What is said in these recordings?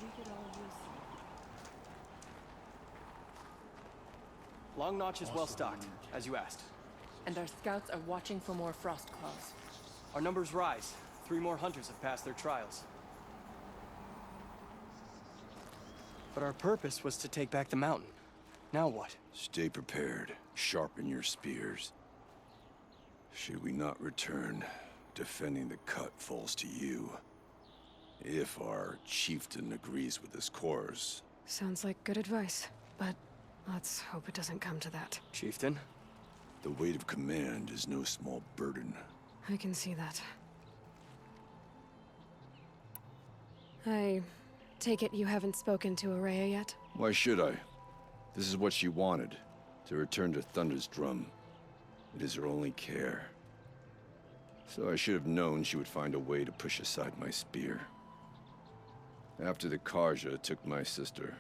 We could all use Long Notch is well stocked, as you asked. And our scouts are watching for more frost claws. Our numbers rise. 3 more hunters have passed their trials. But our purpose was to take back the mountain. Now what? Stay prepared. Sharpen your spears. Should we not return, defending the cut falls to you. If our chieftain agrees with this course. Sounds like good advice, but let's hope it doesn't come to that. Chieftain? The weight of command is no small burden. I can see that. I take it you haven't spoken to Ourea yet? Why should I? This is what she wanted, to return to Thunder's drum. It is her only care. So I should have known she would find a way to push aside my spear. After the Karja took my sister,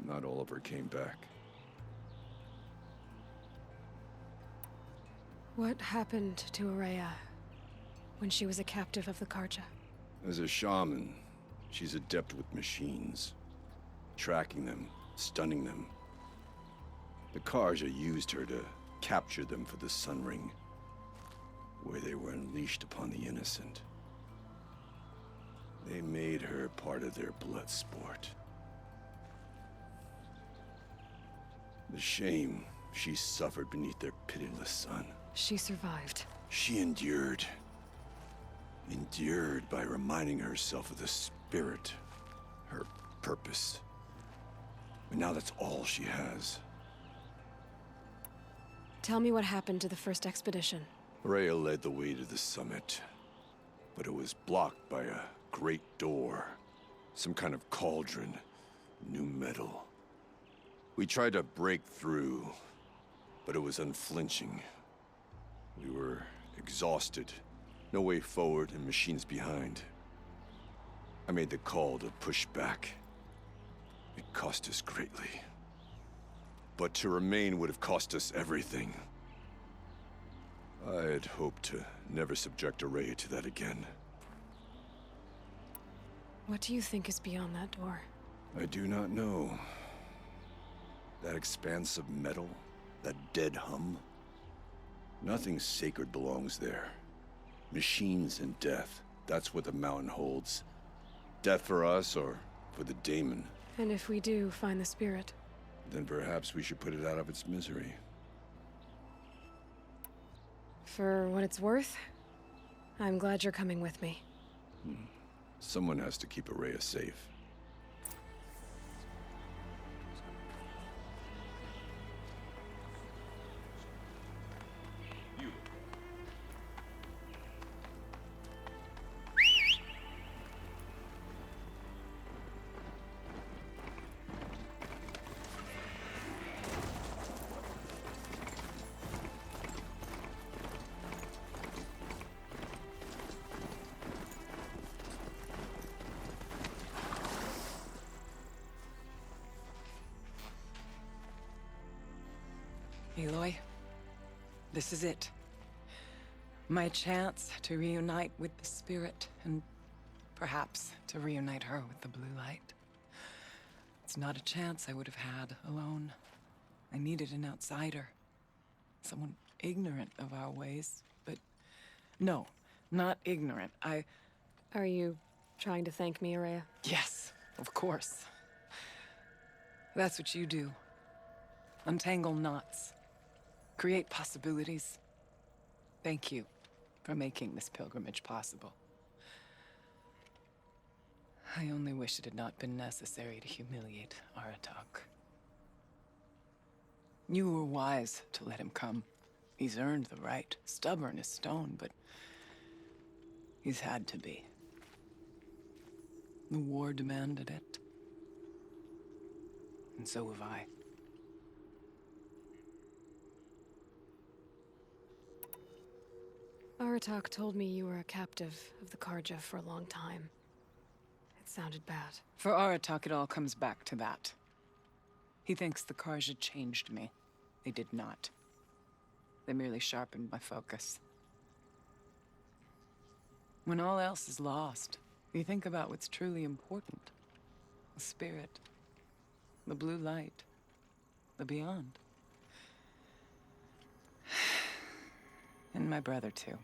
not all of her came back. What happened to Ourea when she was a captive of the Karja? As a shaman, she's adept with machines. Tracking them, stunning them. The Karja used her to capture them for the Sun Ring, where they were unleashed upon the innocent. They made her part of their blood sport. The shame she suffered beneath their pitiless sun. She survived. She endured. Endured by reminding herself of the spirit, her purpose. And now that's all she has. Tell me what happened to the first expedition. Ourea led the way to the summit, but it was blocked by a great door. Some kind of cauldron, new metal. We tried to break through, but it was unflinching. We were exhausted, no way forward and machines behind. I made the call to push back. It cost us greatly. But to remain would have cost us everything. I had hoped to never subject Ourea to that again. What do you think is beyond that door? I do not know. That expanse of metal, that dead hum. Nothing sacred belongs there. Machines and death, that's what the mountain holds. Death for us or for the daemon. And if we do find the spirit? Then perhaps we should put it out of its misery. For what it's worth, I'm glad you're coming with me. Someone has to keep Ourea safe. Aloy, this is it. My chance to reunite with the spirit, and perhaps to reunite her with the blue light. It's not a chance I would have had alone. I needed an outsider. Someone ignorant of our ways, but no, not ignorant. Are you trying to thank me, Ourea? Yes, of course. That's what you do. Untangle knots. Create possibilities. Thank you for making this pilgrimage possible. I only wish it had not been necessary to humiliate Aratak. You were wise to let him come. He's earned the right. Stubborn as stone, but he's had to be. The war demanded it. And so have I. Aratak told me you were a captive of the Karja for a long time. It sounded bad. For Aratak, it all comes back to that. He thinks the Karja changed me. They did not. They merely sharpened my focus. When all else is lost, you think about what's truly important. the spirit, the blue light, the beyond. And my brother, too.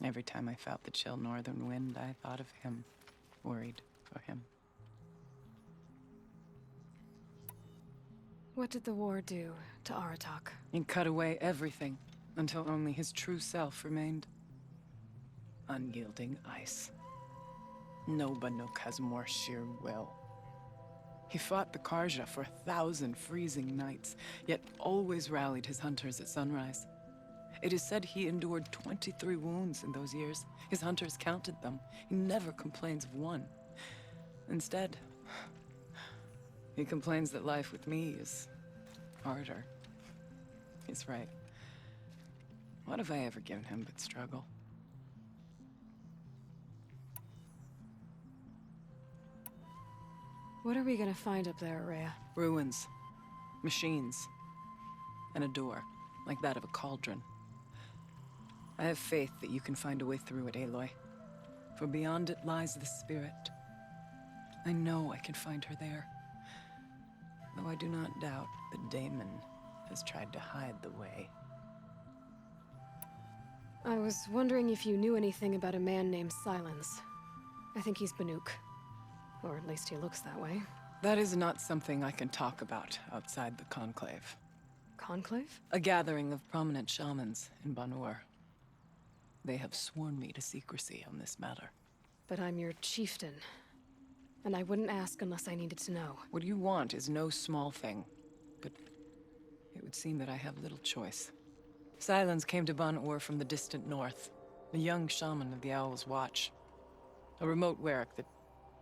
Every time I felt the chill northern wind, I thought of him, worried for him. What did the war do to Aratak? It cut away everything, until only his true self remained. Unyielding ice. No Banuk has more sheer will. He fought the Karja for 1,000 freezing nights, yet always rallied his hunters at sunrise. It is said he endured 23 wounds in those years. His hunters counted them. He never complains of one. Instead, he complains that life with me is harder. He's right. What have I ever given him but struggle? What are we gonna find up there, Ourea? Ruins, machines, and a door, like that of a cauldron. I have faith that you can find a way through it, Aloy. For beyond it lies the spirit. I know I can find her there. Though I do not doubt that Damon has tried to hide the way. I was wondering if you knew anything about a man named Silence. I think he's Banuk. Or at least he looks that way. That is not something I can talk about outside the Conclave. Conclave? A gathering of prominent shamans in Banur. They have sworn me to secrecy on this matter. But I'm your chieftain. And I wouldn't ask unless I needed to know. What you want is no small thing. But it would seem that I have little choice. Silence came to Banur from the distant north. A young shaman of the Owl's Watch. A remote werek that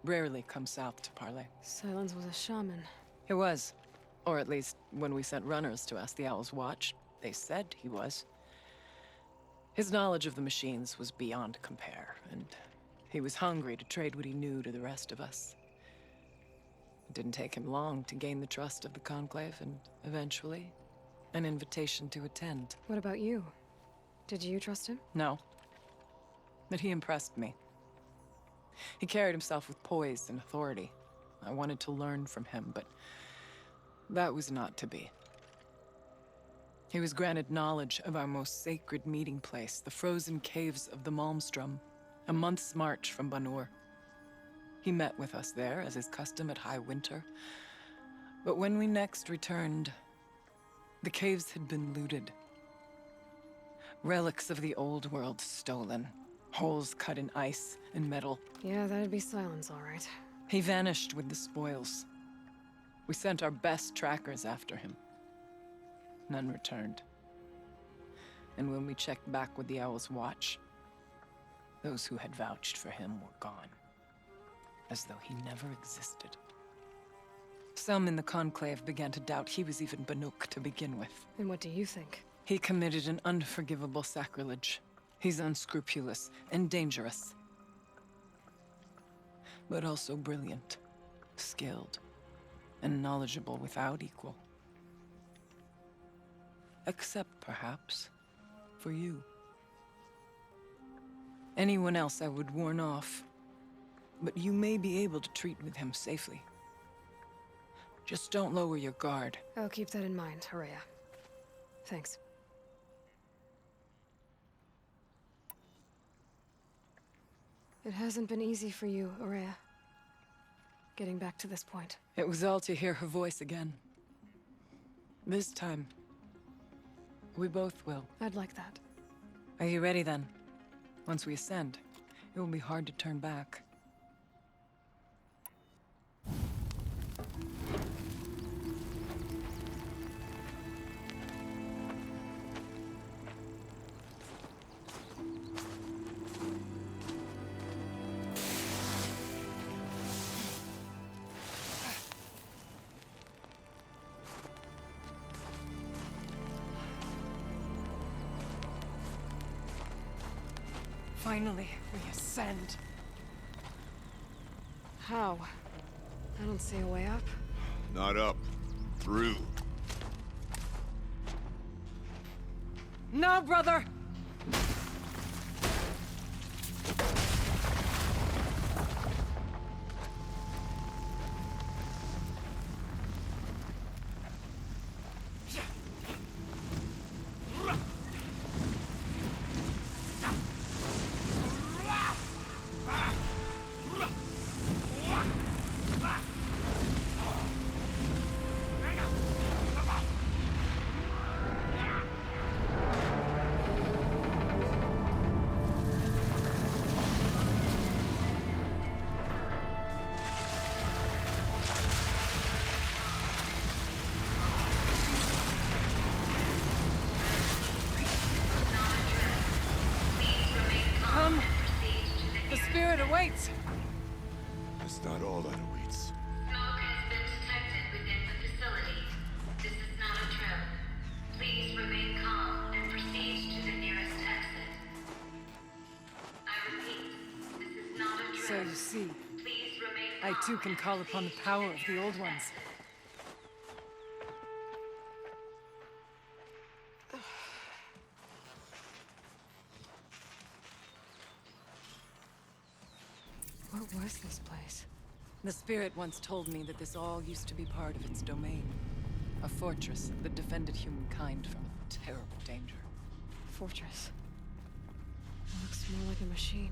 rarely comes south to parley. Silence was a shaman. He was. Or at least, when we sent runners to ask the Owl's Watch, they said he was. His knowledge of the machines was beyond compare, and he was hungry to trade what he knew to the rest of us. It didn't take him long to gain the trust of the Conclave, and eventually, an invitation to attend. What about you? Did you trust him? No. But he impressed me. He carried himself with poise and authority. I wanted to learn from him, but that was not to be. He was granted knowledge of our most sacred meeting place, the frozen caves of the Malmstrom, a month's march from Banur. He met with us there, as is custom at high winter. But when we next returned, the caves had been looted. Relics of the old world stolen. Holes cut in ice and metal. Yeah, that'd be Silence, all right. He vanished with the spoils. We sent our best trackers after him. None returned. And when we checked back with the Owl's Watch, those who had vouched for him were gone. As though he never existed. Some in the Conclave began to doubt he was even Banuk to begin with. And what do you think? He committed an unforgivable sacrilege. He's unscrupulous and dangerous. But also brilliant, skilled, and knowledgeable without equal. Except, perhaps, for you. Anyone else I would warn off, but you may be able to treat with him safely. Just don't lower your guard. I'll keep that in mind, Ourea. Thanks. It hasn't been easy for you, Ourea. Getting back to this point. It was all to hear her voice again. This time, we both will. I'd like that. Are you ready then? Once we ascend, it will be hard to turn back. Finally, we ascend. How? I don't see a way up. Not up. Through. No, brother! awaits! It's not all that awaits. Smoke has been detected within the facility. This is not a drill. Please remain calm and proceed to the nearest exit. I repeat, this is not a drill. So you see, Please remain I calm too can and call upon the proceed to power of the nearest old ones. exit. What was this place? The spirit once told me that this all used to be part of its domain. A fortress that defended humankind from a terrible danger. Fortress. It looks more like a machine.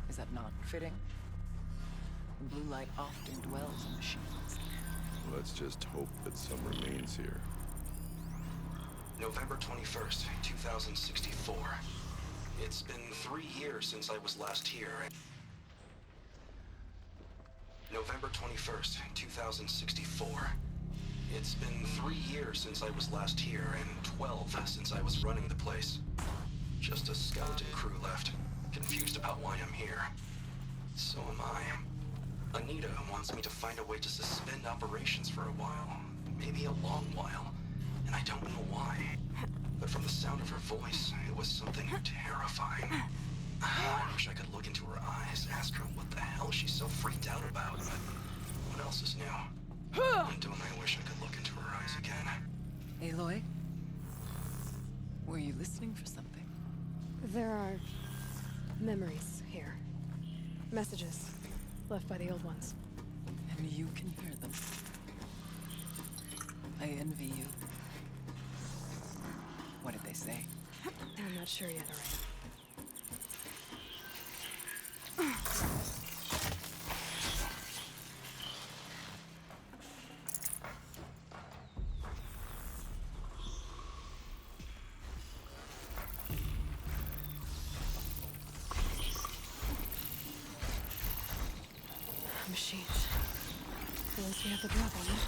Is that not fitting? The blue light often dwells in machines. Let's just hope that some remains here. November 21st, 2064. It's been 3 years since I was last here. November 21st, 2064. It's been 3 years since I was last here, and 12 since I was running the place. Just a skeleton crew left, confused about why I'm here. So am I. Anita wants me to find a way to suspend operations for a while. Maybe a long while. And I don't know why. But from the sound of her voice, it was something terrifying. I wish I could look into her eyes, ask her what the hell she's so freaked out about, but what else is new? And don't I wish I could look into her eyes again. Aloy? Were you listening for something? There are memories here. Messages left by the old ones. And you can hear them. I envy you. What did they say? I'm not sure yet, Ourea. Machines. At least we have the drop on it.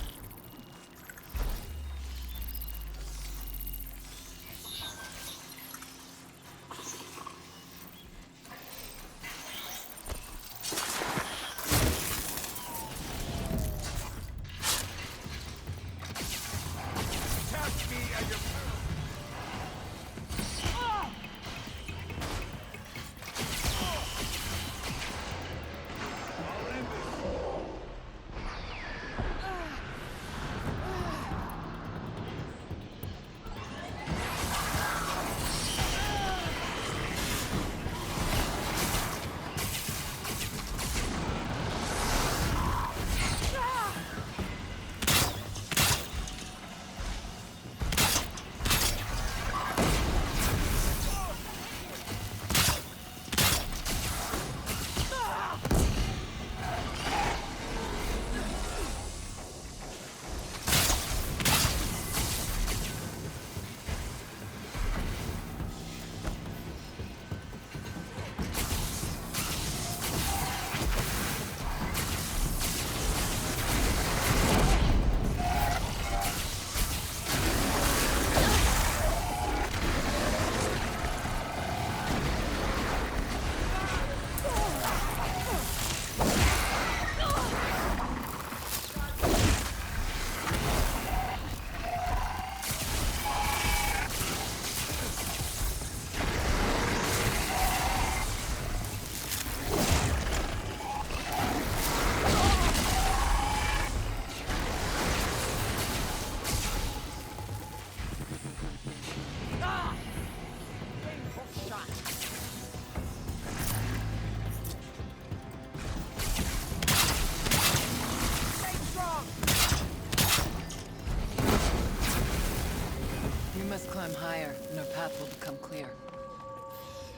Climb higher, and our path will become clear.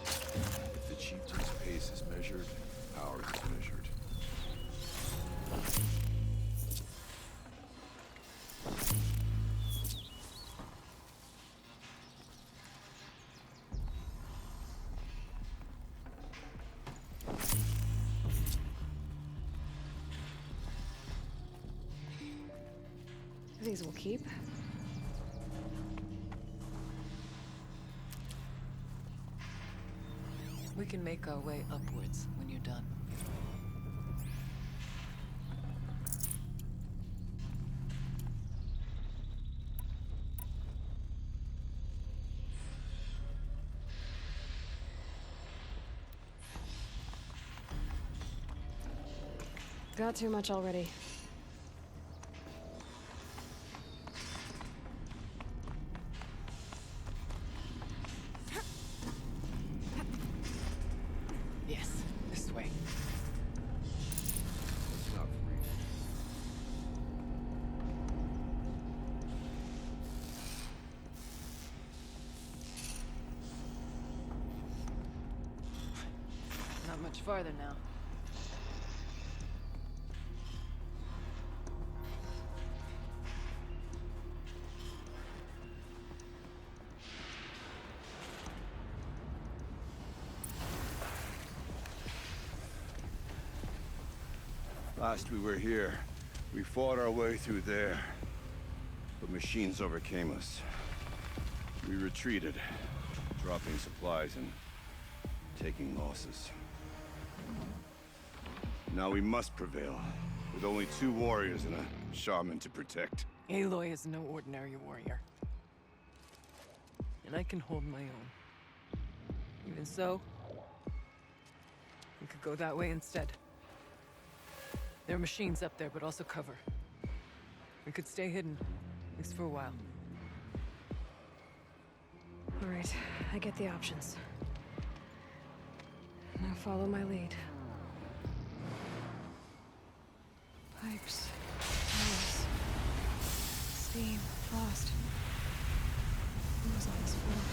If the chieftain's pace is measured, ours is measured. These will keep. We can make our way upwards when you're done. Got too much already. Yes, this way. It's not free. Not much farther now. Last we were here, we fought our way through there. But machines overcame us. We retreated, dropping supplies and taking losses. Now we must prevail, with only 2 warriors and a shaman to protect. Aloy is no ordinary warrior. And I can hold my own. Even so, we could go that way instead. There are machines up there, but also cover. We could stay hidden, at least for a while. All right, I get the options. Now follow my lead. Pipes, tunnels, steam, frost. Who was on this floor?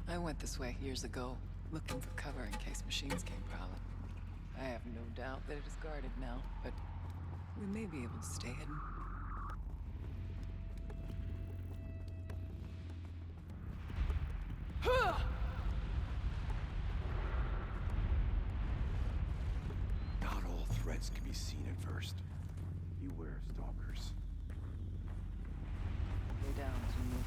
I went this way years ago, looking for cover in case machines came prowling. I have no doubt that it is guarded now, but we may be able to stay hidden. Not all threats can be seen at first. Beware stalkers. Lay down as we move.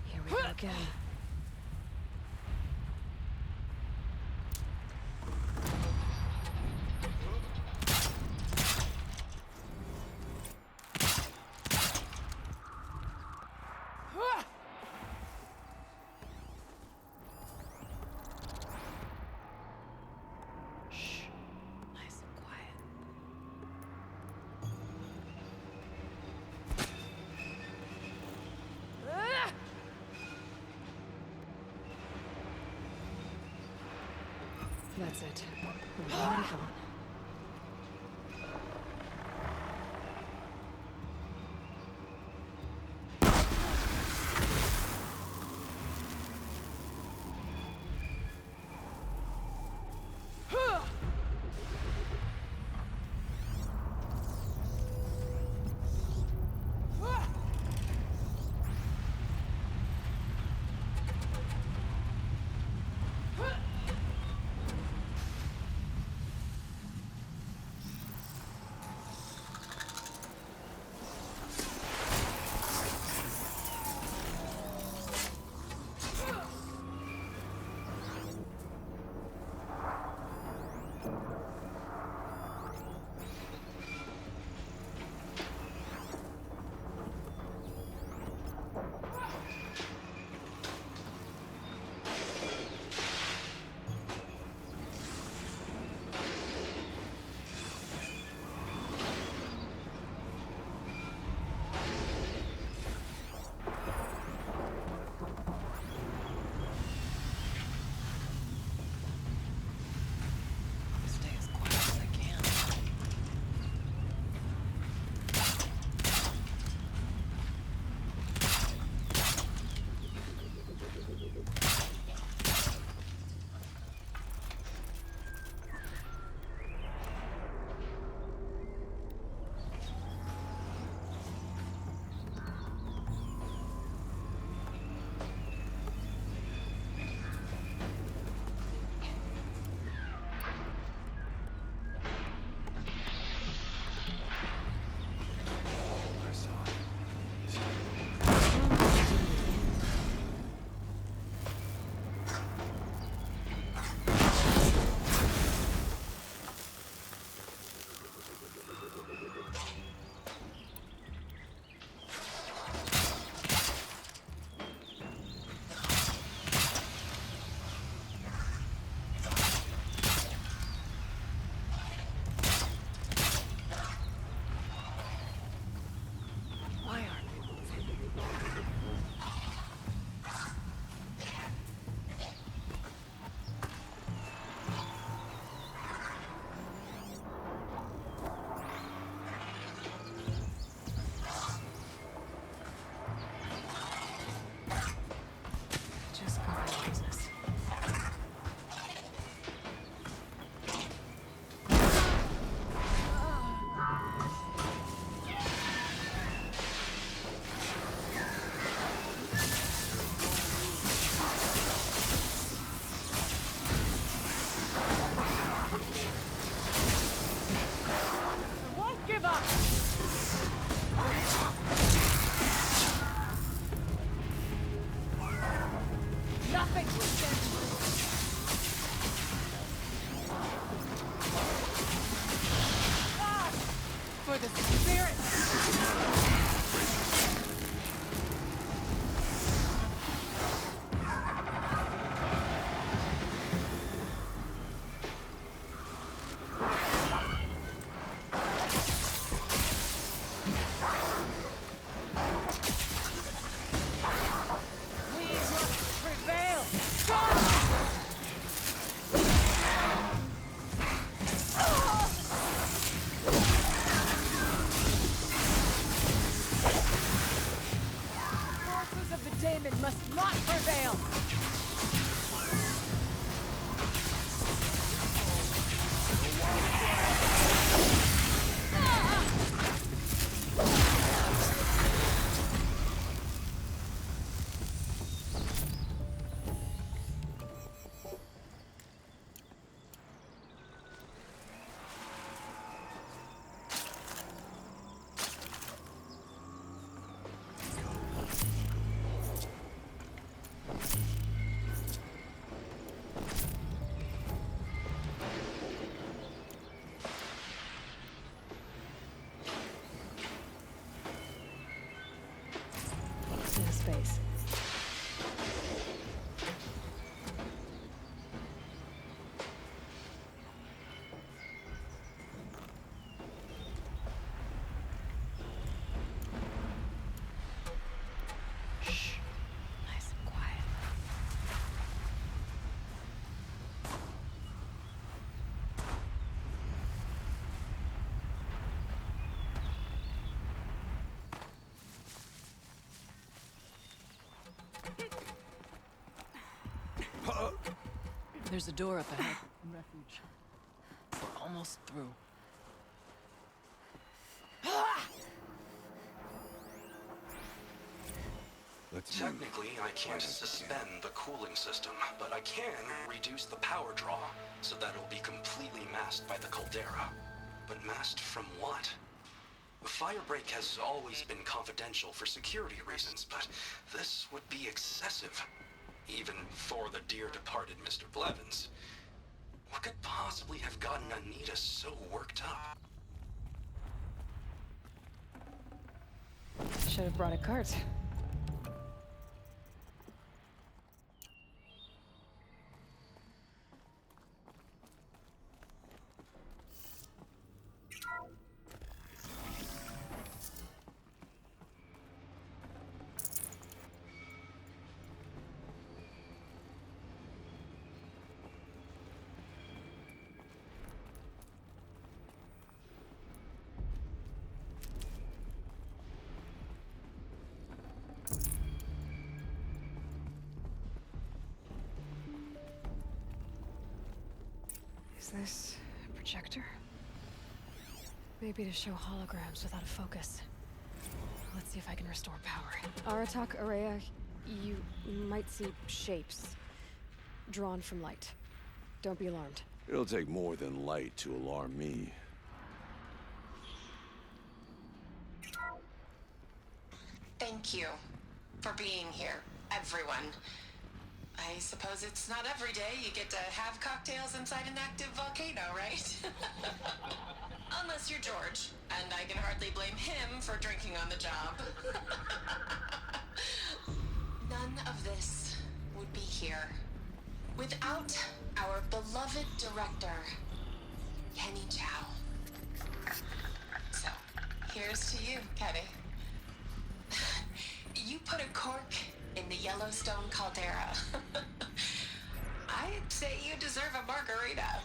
Here we go again. Shh. Nice and quiet. That's it. We're already gone. for the spirit! We must prevail! Forces of the Daemon must not prevail! In space. Shh. Nice and quiet. There's a door up ahead. Refuge. We're almost through. Let's Technically, I can't suspend the cooling system, but I can reduce the power draw so that it'll be completely masked by the caldera. But masked from what? Firebreak has always been confidential for security reasons, but this would be excessive. Even for the dear departed Mr. Blevins. What could possibly have gotten Anita so worked up? Should have brought a cart. Is this a projector? Maybe to show holograms without a focus. Let's see if I can restore power. Aratak, Ourea, you might see shapes drawn from light. Don't be alarmed. It'll take more than light to alarm me. Thank you for being here, everyone. I suppose it's not every day you get to have cocktails inside an active volcano, right? Unless you're George, and I can hardly blame him for drinking on the job. None of this would be here without our beloved director, Kenny Chow. So, here's to you, Kenny. You put a cork in the Yellowstone caldera. I'd say you deserve a margarita.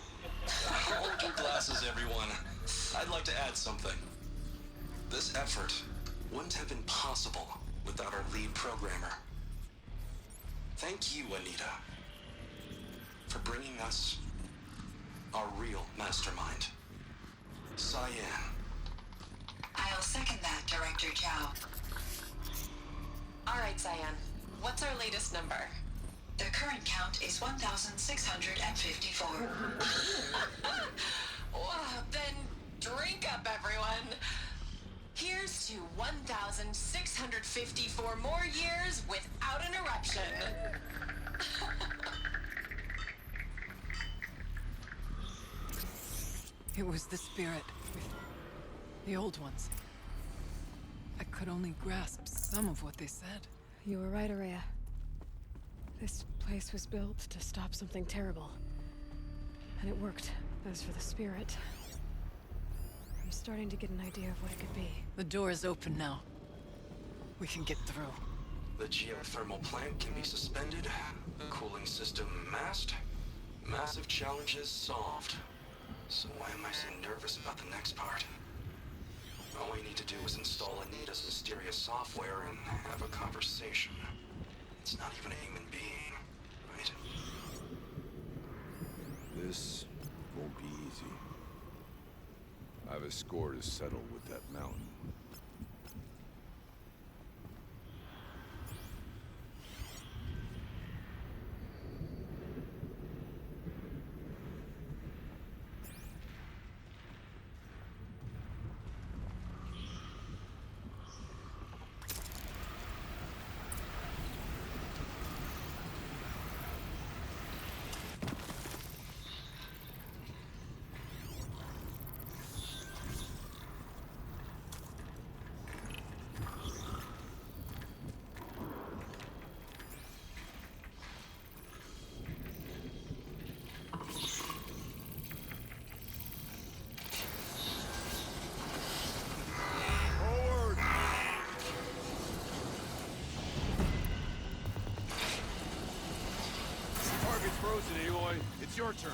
Hold your glasses, everyone. I'd like to add something. This effort wouldn't have been possible without our lead programmer. Thank you, Anita, for bringing us our real mastermind, Cyan. I'll second that, Director Chow. All right, Cyan. What's our latest number? The current count is 1,654. Well, then drink up, everyone. Here's to 1,654 more years without an eruption. It was the spirit. The old ones. I could only grasp some of what they said. You were right, Ourea. This place was built to stop something terrible. And it worked. As for the spirit, I'm starting to get an idea of what it could be. The door is open now. We can get through. The geothermal plant can be suspended. Cooling system masked. Massive challenges solved. So why am I so nervous about the next part? All we need to do is install Anita's mysterious software and have a conversation. It's not even a human being, right? This won't be easy. I have a score to settle with that mountain. Frozen, Aloy. It's your turn.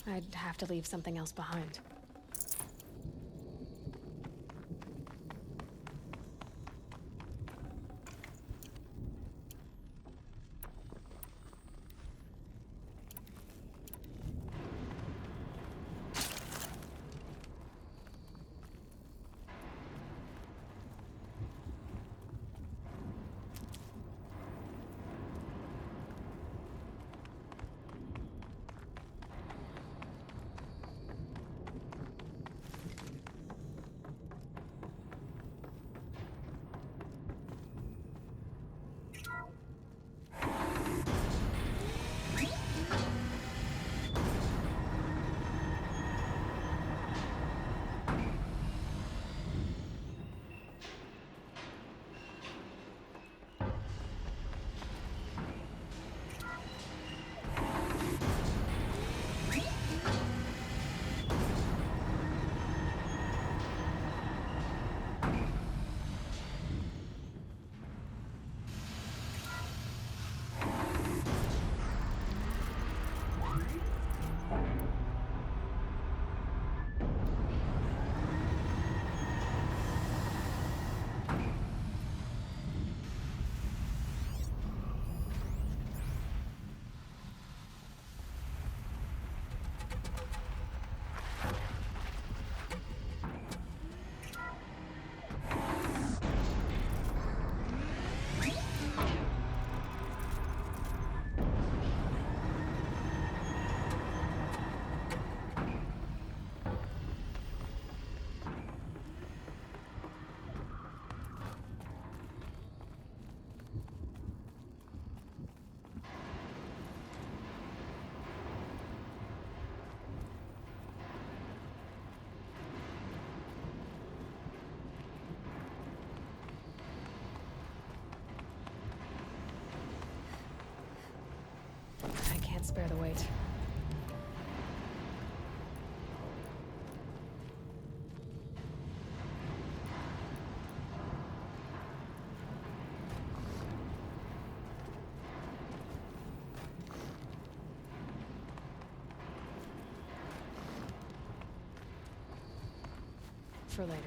I'd have to leave something else behind. I can't spare the weight. For later.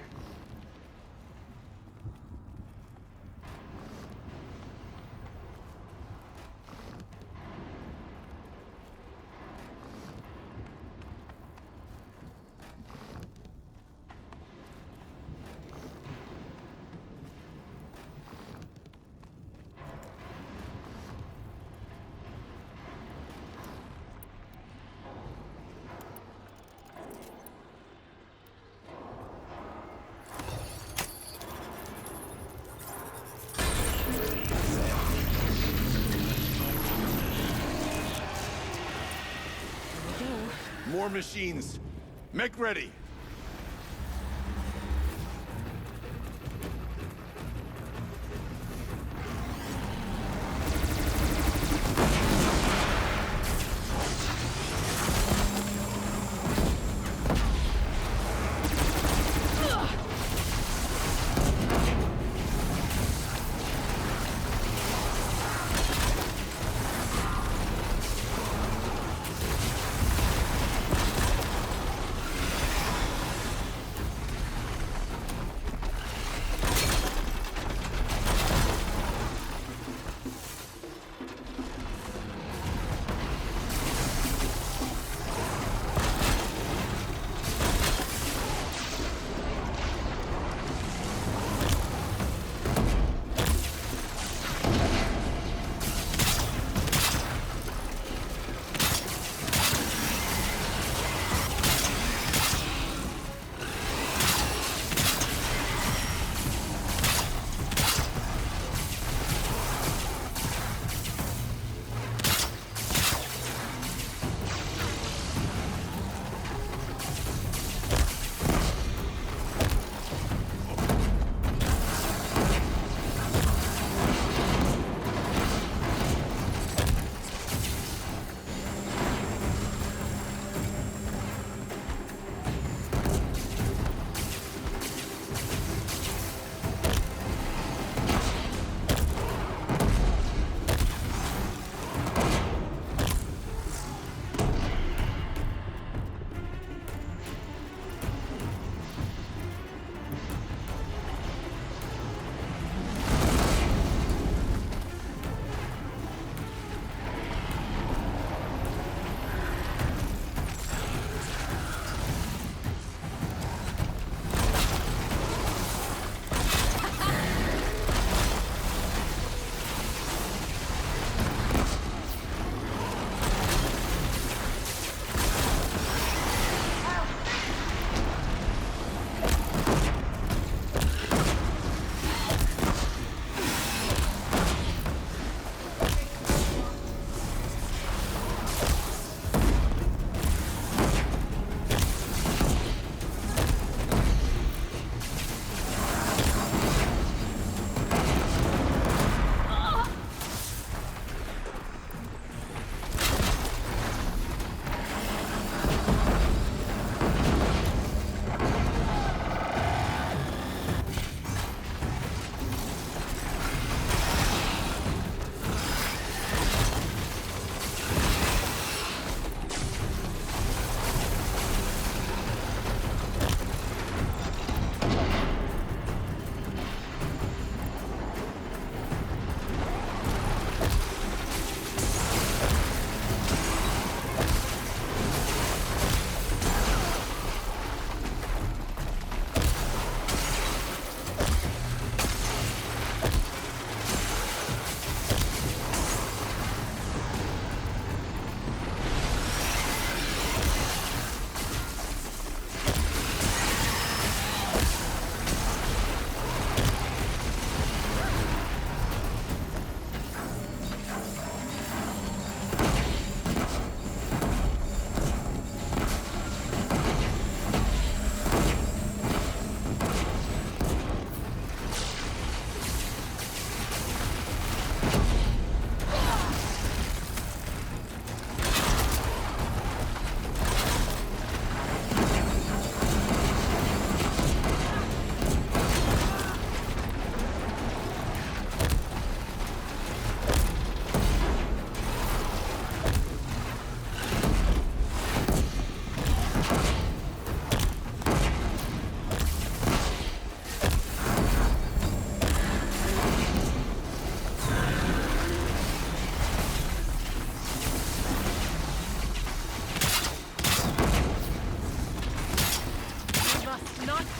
More machines. Make ready.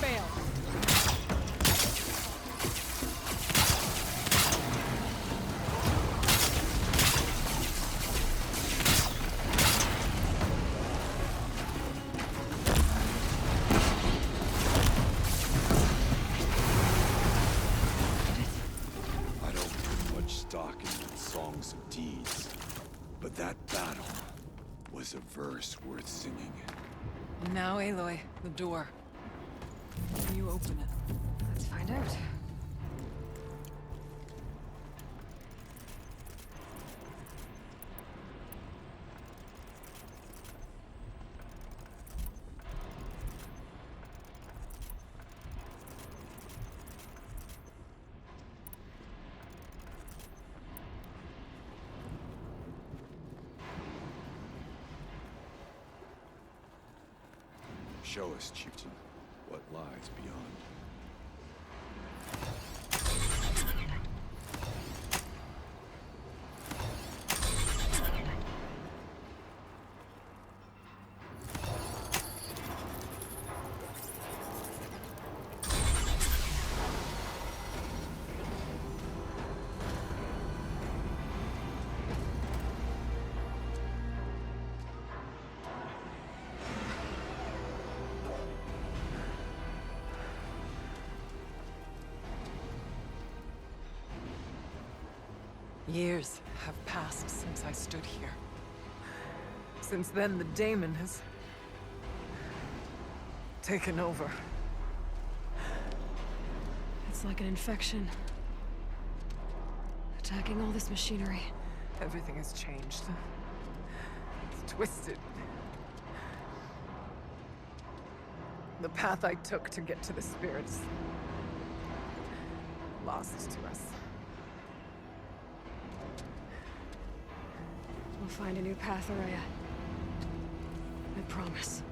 Fail. I don't put much stock into songs of deeds, but that battle was a verse worth singing. And now, Aloy, the door. Can you open it? Let's find out. Show us, Chieftain, what lies beyond. Years have passed since I stood here. Since then, the daemon has taken over. It's like an infection. Attacking all this machinery. Everything has changed. It's twisted. The path I took to get to the spirits lost to us. We'll find a new path, Ourea. I promise.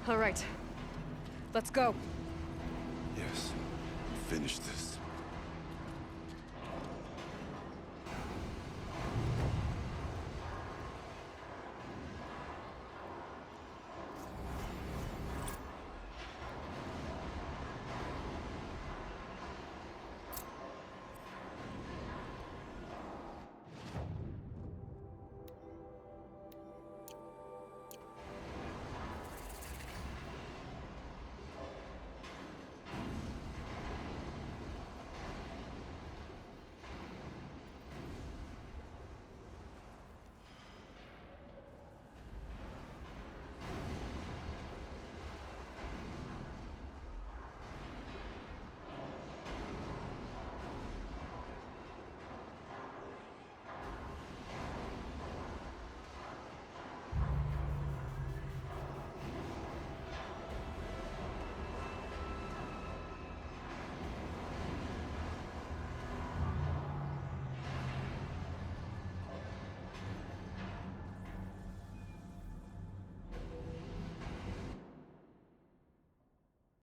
All right. Let's go. Yes, finish this.